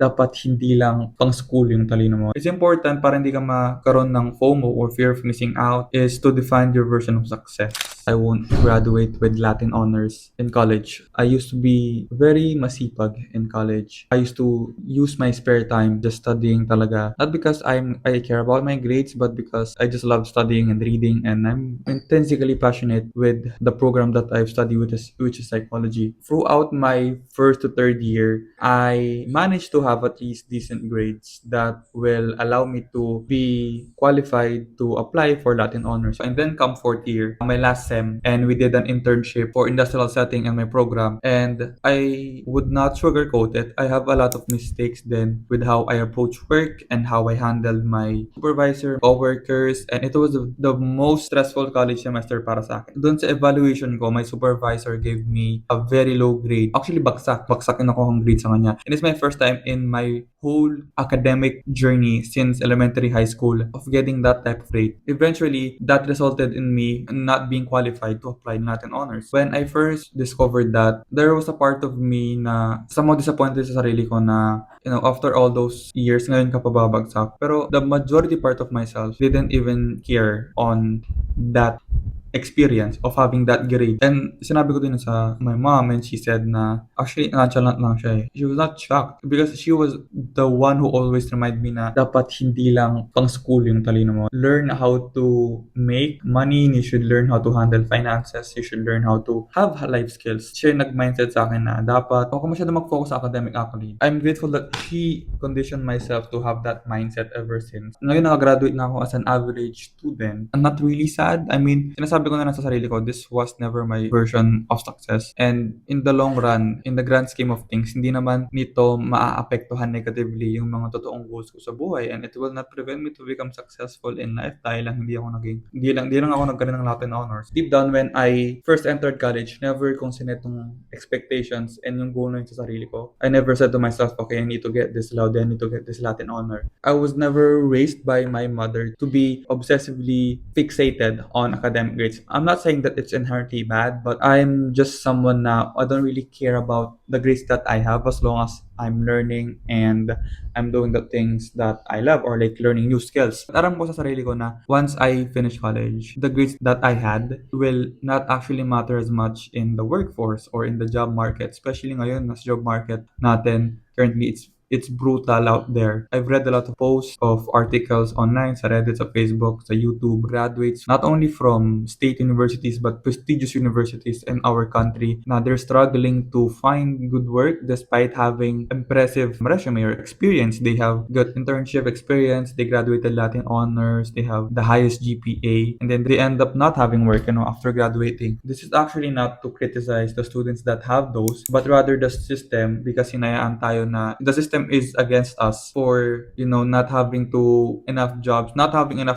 dapat hindi lang pang school yung talino mo. It's important para hindi ka magkaroon ng FOMO or fear of missing out is to define your version of success. I won't graduate with Latin honors in college. I used to be very masipag in college. I used to use my spare time just studying talaga. Not because I care about my grades, but because I just love studying and reading, and I'm intrinsically passionate with the program that I've studied, which is psychology. Throughout my first to third year, I managed to have at least decent grades that will allow me to be qualified to apply for Latin honors. And then come fourth year, my last sem, and we did an internship for industrial setting in my program. And I would not sugarcoat it. I have a lot of mistakes then with how I approach work and how I handled my supervisor, coworkers, and it was the most stressful college semester para sa akin. Doon sa evaluation ko, my supervisor gave me a very low grade. Actually, baksak. Baksak na ako ang grade sa kanya. And it's my first time in my whole academic journey since elementary high school of getting that type of grade. Eventually, that resulted in me not being qualified to apply Latin honors. When I first discovered that, there was a part of me na somewhat disappointed sa sarili ko na, after all those years, ngayon ka pa babagsak. Pero the majority part of myself didn't even care on that experience of having that grade. And sinabi ko din sa my mom, and she said na actually nonchalant lang siya eh. She was not shocked because she was the one who always remind me na dapat hindi lang pang school yung talino mo. Learn how to make money, you should learn how to handle finances, you should learn how to have life skills. Siya yung nag-mindset sa akin na dapat huwag ka masyado mag-focus sa academic accolade. I'm grateful that she conditioned myself to have that mindset ever since. Ngayon nakagraduate na ako as an average student. I'm not really sad. I mean, sinasabi ko na lang sa sarili ko, this was never my version of success. And in the long run, in the grand scheme of things, hindi naman nito maaapektuhan negatively yung mga totoong goals ko sa buhay. And it will not prevent me to become successful in life dahil lang hindi lang ako nagkaroon ng Latin honors. Deep down, when I first entered college, never kong sinet yung expectations and yung goal na yun sa sarili ko. I never said to myself, okay, I need to get this Laude, I need to get this Latin honor. I was never raised by my mother to be obsessively fixated on academic grades. I'm not saying that it's inherently bad, but I'm just someone now, I don't really care about the grades that I have as long as I'm learning and I'm doing the things that I love or like learning new skills. Aram ko sa sarili ko na once I finish college, the grades that I had will not actually matter as much in the workforce or in the job market, especially ngayon nas job market natin currently it's brutal out there. I've read a lot of posts of articles online sa Reddit, sa Facebook, sa YouTube, graduates not only from state universities but prestigious universities in our country na they're struggling to find good work despite having impressive resume or experience. They have good internship experience, they graduated Latin honors, they have the highest GPA, and then they end up not having work, after graduating. This is actually not to criticize the students that have those, but rather the system because hinayaan tayo na the system is against us for not having enough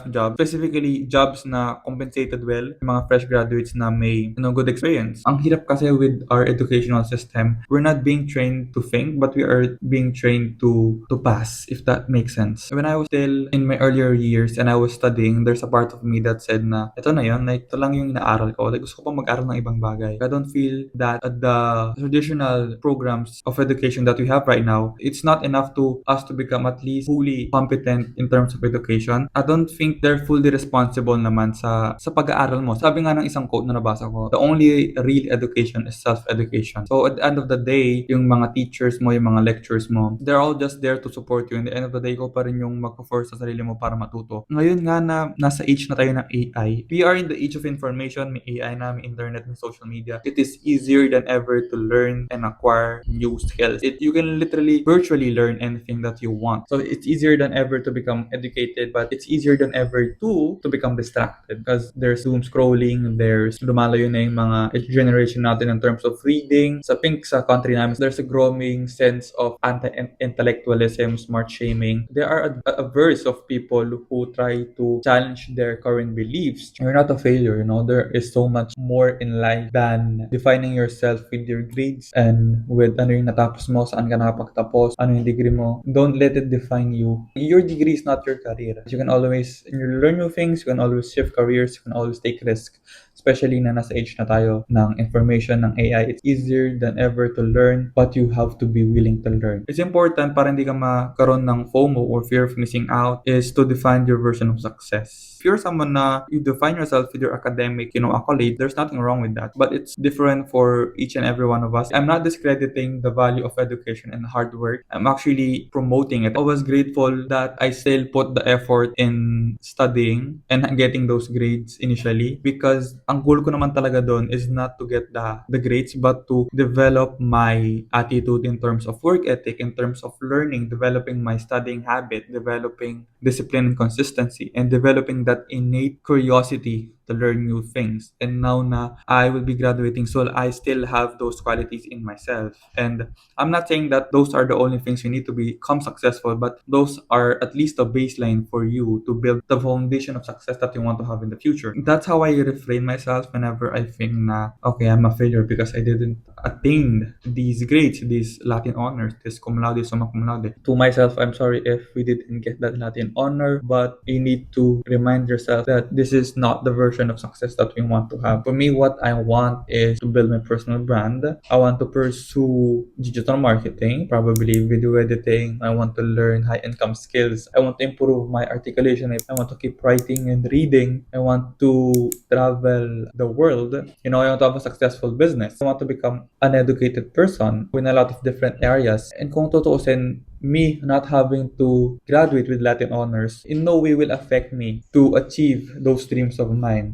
jobs, specifically jobs na compensated well, yung mga fresh graduates na may good experience. Ang hirap kasi with our educational system, we're not being trained to think but we are being trained to pass, if that makes sense. When I was still in my earlier years and I was studying, there's a part of me that said na ito na yun, like ito lang yung inaaral ko, like gusto ko pa mag-aral ng ibang bagay. I don't feel that the traditional programs of education that we have right now, it's not enough to us to become at least fully competent in terms of education. I don't think they're fully responsible naman sa pag-aaral mo. Sabi nga ng isang quote na nabasa ko, the only real education is self-education. So at the end of the day, yung mga teachers mo, yung mga lecturers mo, they're all just there to support you. In the end of the day, ikaw pa rin yung magpo-force sa sarili mo para matuto. Ngayon nga na nasa age na tayo ng AI, we are in the age of information, may AI na, may internet, may social media. It is easier than ever to learn and acquire new skills. You can literally virtually learn anything that you want. So it's easier than ever to become educated, but it's easier than ever to become distracted because there's doom scrolling, there's lumalayo na yung mga generation natin in terms of reading. Sa country namin, there's a growing sense of anti-intellectualism, smart shaming. There are a verse of people who try to challenge their current beliefs. You're not a failure, there is so much more in life than defining yourself with your grades and with ano yung natapos mo, saan ka nakapagtapos, ano ano yung degree mo, don't let it define you. Your degree is not your career. You can always learn new things, you can always shift careers, you can always take risks. Especially na nasa age na tayo ng information, ng AI, it's easier than ever to learn, but you have to be willing to learn. It's important para hindi ka makaroon ng FOMO or fear of missing out is to define your version of success. If you're someone na you define yourself with your academic, accolade, there's nothing wrong with that. But it's different for each and every one of us. I'm not discrediting the value of education and hard work. I'm actually promoting it. I was grateful that I still put the effort in studying and getting those grades initially because ang goal ko naman talaga doon is not to get the grades but to develop my attitude in terms of work ethic, in terms of learning, developing my studying habit, developing discipline and consistency, and developing that innate curiosity to learn new things. And now na I will be graduating, so I still have those qualities in myself. And I'm not saying that those are the only things you need to become successful, but those are at least a baseline for you to build the foundation of success that you want to have in the future. That's how I refrain myself whenever I think na, okay, I'm a failure because I didn't attain these grades, these Latin honors, this cum laude, summa cum laude. To myself, I'm sorry if we didn't get that Latin honor, but you need to remind yourself that this is not the version of success that we want to have. For me, what I want is to build my personal brand. I want to pursue digital marketing, probably video editing. I want to learn high income skills. I want to improve my articulation. I want to keep writing and reading. I want to travel the world. I want to have a successful business. I want to become an educated person in a lot of different areas. And kung tutuusin, me not having to graduate with Latin honors in no way will affect me to achieve those dreams of mine.